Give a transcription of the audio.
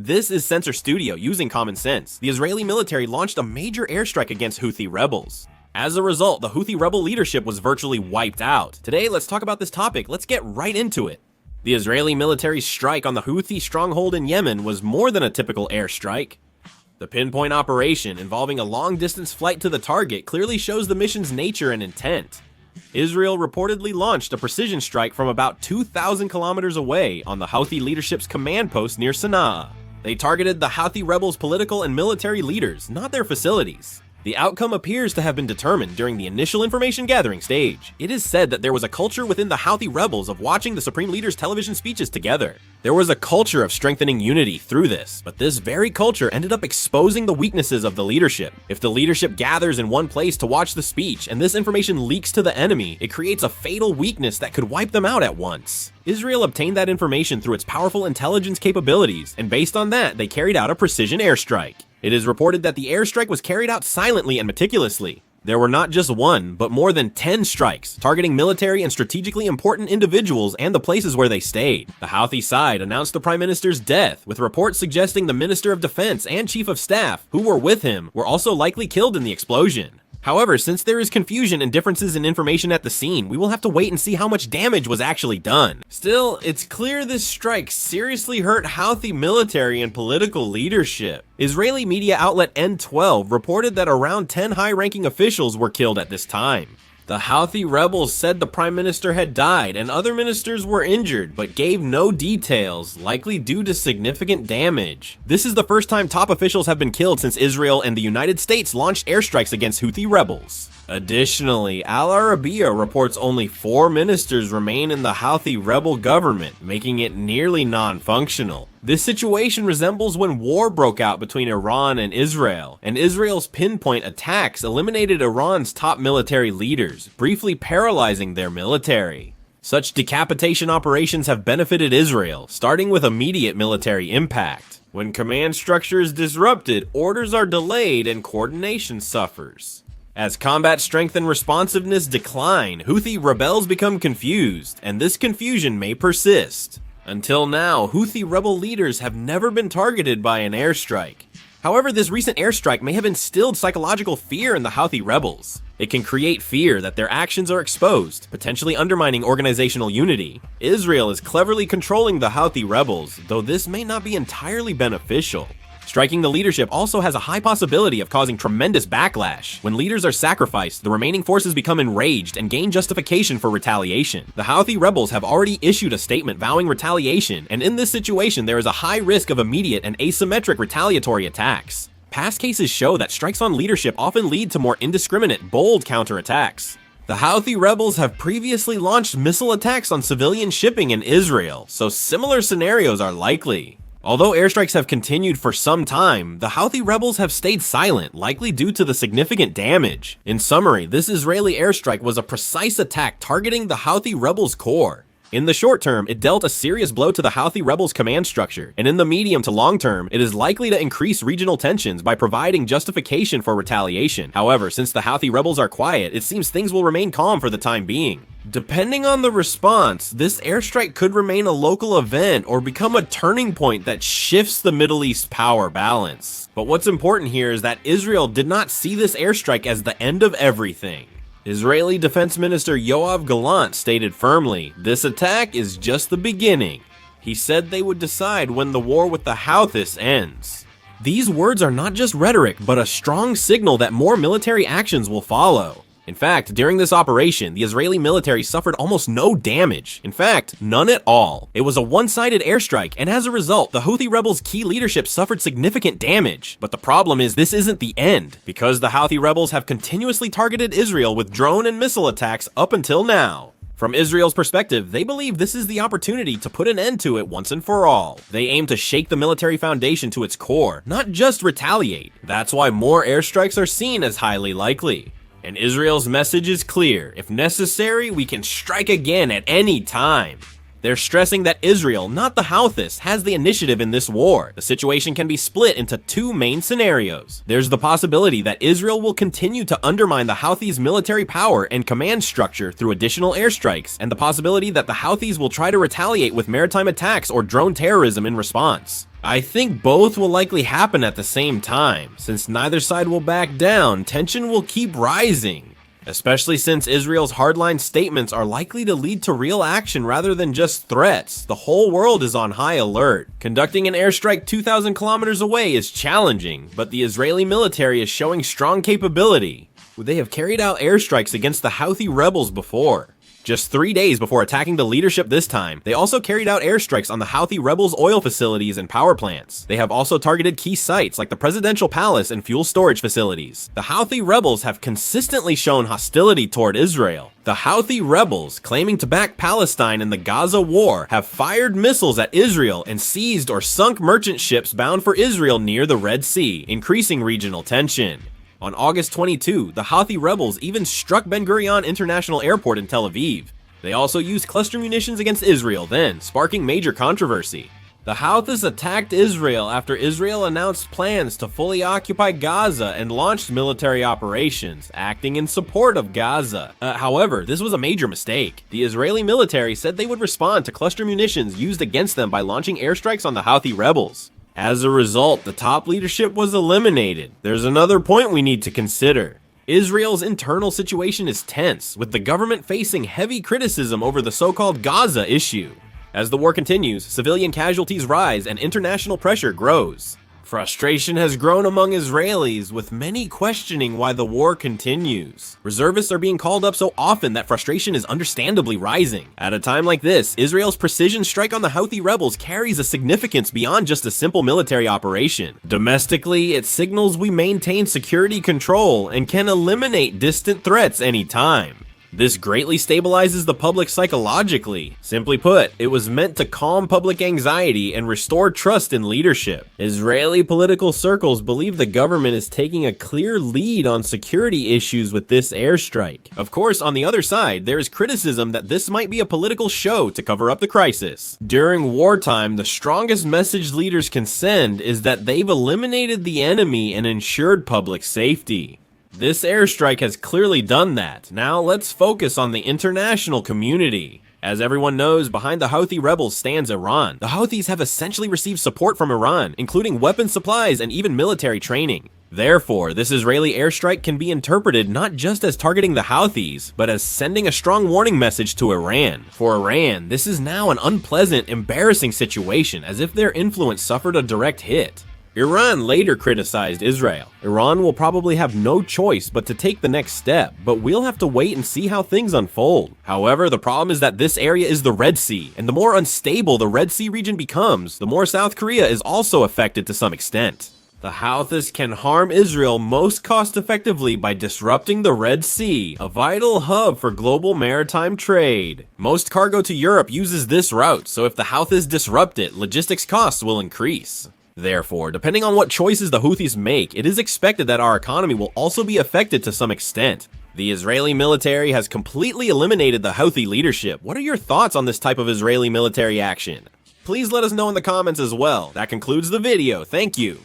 This is Sensor Studio using common sense. The Israeli military launched a major airstrike against Houthi rebels. As a result, the Houthi rebel leadership was virtually wiped out. Today, let's talk about this topic. Let's get right into it. The Israeli military's strike on the Houthi stronghold in Yemen was more than a typical airstrike. The pinpoint operation, involving a long-distance flight to the target, clearly shows the mission's nature and intent. Israel reportedly launched a precision strike from about 2,000 kilometers away on the Houthi leadership's command post near Sana'a. They targeted the Houthi rebels' political and military leaders, not their facilities. The outcome appears to have been determined during the initial information gathering stage. It is said that there was a culture within the Houthi rebels of watching the supreme leader's television speeches together. There was a culture of strengthening unity through this, but this very culture ended up exposing the weaknesses of the leadership. If the leadership gathers in one place to watch the speech and this information leaks to the enemy, it creates a fatal weakness that could wipe them out at once. Israel obtained that information through its powerful intelligence capabilities, and based on that, they carried out a precision airstrike. It is reported that the airstrike was carried out silently and meticulously. There were not just one, but more than 10 strikes, targeting military and strategically important individuals and the places where they stayed. The Houthi side announced the Prime Minister's death, with reports suggesting the Minister of Defense and Chief of Staff, who were with him, were also likely killed in the explosion. However, since there is confusion and differences in information at the scene, we will have to wait and see how much damage was actually done. Still, it's clear this strike seriously hurt Houthi military and political leadership. Israeli media outlet N12 reported that around 10 high-ranking officials were killed at this time. The Houthi rebels said the prime minister had died and other ministers were injured, but gave no details, likely due to significant damage. This is the first time top officials have been killed since Israel and the United States launched airstrikes against Houthi rebels. Additionally, Al Arabiya reports only 4 ministers remain in the Houthi rebel government, making it nearly non-functional. This situation resembles when war broke out between Iran and Israel's pinpoint attacks eliminated Iran's top military leaders, briefly paralyzing their military. Such decapitation operations have benefited Israel, starting with immediate military impact. When command structure is disrupted, orders are delayed and coordination suffers. As combat strength and responsiveness decline, Houthi rebels become confused, and this confusion may persist. Until now, Houthi rebel leaders have never been targeted by an airstrike. However, this recent airstrike may have instilled psychological fear in the Houthi rebels. It can create fear that their actions are exposed, potentially undermining organizational unity. Israel is cleverly controlling the Houthi rebels, though this may not be entirely beneficial. Striking the leadership also has a high possibility of causing tremendous backlash. When leaders are sacrificed, the remaining forces become enraged and gain justification for retaliation. The Houthi rebels have already issued a statement vowing retaliation, and in this situation there is a high risk of immediate and asymmetric retaliatory attacks. Past cases show that strikes on leadership often lead to more indiscriminate, bold counterattacks. The Houthi rebels have previously launched missile attacks on civilian shipping in Israel, so similar scenarios are likely. Although airstrikes have continued for some time, the Houthi rebels have stayed silent, likely due to the significant damage. In summary, this Israeli airstrike was a precise attack targeting the Houthi rebels' core. In the short term, it dealt a serious blow to the Houthi rebels' command structure, and in the medium to long term, it is likely to increase regional tensions by providing justification for retaliation. However, since the Houthi rebels are quiet, it seems things will remain calm for the time being. Depending on the response, this airstrike could remain a local event or become a turning point that shifts the Middle East power balance. But what's important here is that Israel did not see this airstrike as the end of everything. Israeli Defense Minister Yoav Gallant stated firmly, "This attack is just the beginning." He said they would decide when the war with the Houthis ends. These words are not just rhetoric, but a strong signal that more military actions will follow. In fact, during this operation, the Israeli military suffered almost no damage. In fact, none at all. It was a one-sided airstrike, and as a result, the Houthi rebels' key leadership suffered significant damage. But the problem is, this isn't the end, because the Houthi rebels have continuously targeted Israel with drone and missile attacks up until now. From Israel's perspective, they believe this is the opportunity to put an end to it once and for all. They aim to shake the military foundation to its core, not just retaliate. That's why more airstrikes are seen as highly likely. And Israel's message is clear: if necessary, we can strike again at any time. They're stressing that Israel, not the Houthis, has the initiative in this war. The situation can be split into 2 main scenarios. There's the possibility that Israel will continue to undermine the Houthis' military power and command structure through additional airstrikes, and the possibility that the Houthis will try to retaliate with maritime attacks or drone terrorism in response. I think both will likely happen at the same time. Since neither side will back down, tension will keep rising. Especially since Israel's hardline statements are likely to lead to real action rather than just threats. The whole world is on high alert. Conducting an airstrike 2,000 kilometers away is challenging, but the Israeli military is showing strong capability. They have carried out airstrikes against the Houthi rebels before. Just 3 days before attacking the leadership this time, they also carried out airstrikes on the Houthi rebels' oil facilities and power plants. They have also targeted key sites like the presidential palace and fuel storage facilities. The Houthi rebels have consistently shown hostility toward Israel. The Houthi rebels, claiming to back Palestine in the Gaza war, have fired missiles at Israel and seized or sunk merchant ships bound for Israel near the Red Sea, increasing regional tension. On August 22, the Houthi rebels even struck Ben Gurion International Airport in Tel Aviv. They also used cluster munitions against Israel then, sparking major controversy. The Houthis attacked Israel after Israel announced plans to fully occupy Gaza and launched military operations, acting in support of Gaza. However, this was a major mistake. The Israeli military said they would respond to cluster munitions used against them by launching airstrikes on the Houthi rebels. As a result, the top leadership was eliminated. There's another point we need to consider. Israel's internal situation is tense, with the government facing heavy criticism over the so-called Gaza issue. As the war continues, civilian casualties rise and international pressure grows. Frustration has grown among Israelis, with many questioning why the war continues. Reservists are being called up so often that frustration is understandably rising. At a time like this, Israel's precision strike on the Houthi rebels carries a significance beyond just a simple military operation. Domestically, it signals we maintain security control and can eliminate distant threats anytime. This greatly stabilizes the public psychologically. Simply put, it was meant to calm public anxiety and restore trust in leadership. Israeli political circles believe the government is taking a clear lead on security issues with this airstrike. Of course, on the other side, there is criticism that this might be a political show to cover up the crisis. During wartime, the strongest message leaders can send is that they've eliminated the enemy and ensured public safety. This airstrike has clearly done that. Now let's focus on the international community. As everyone knows, behind the Houthi rebels stands Iran. The Houthis have essentially received support from Iran, including weapon supplies and even military training. Therefore, this Israeli airstrike can be interpreted not just as targeting the Houthis, but as sending a strong warning message to Iran. For Iran, this is now an unpleasant, embarrassing situation, as if their influence suffered a direct hit. Iran later criticized Israel. Iran will probably have no choice but to take the next step, but we'll have to wait and see how things unfold. However, the problem is that this area is the Red Sea, and the more unstable the Red Sea region becomes, the more South Korea is also affected to some extent. The Houthis can harm Israel most cost-effectively by disrupting the Red Sea, a vital hub for global maritime trade. Most cargo to Europe uses this route, so if the Houthis disrupt it, logistics costs will increase. Therefore, depending on what choices the Houthis make, it is expected that our economy will also be affected to some extent. The Israeli military has completely eliminated the Houthi leadership. What are your thoughts on this type of Israeli military action? Please let us know in the comments as well. That concludes the video. Thank you.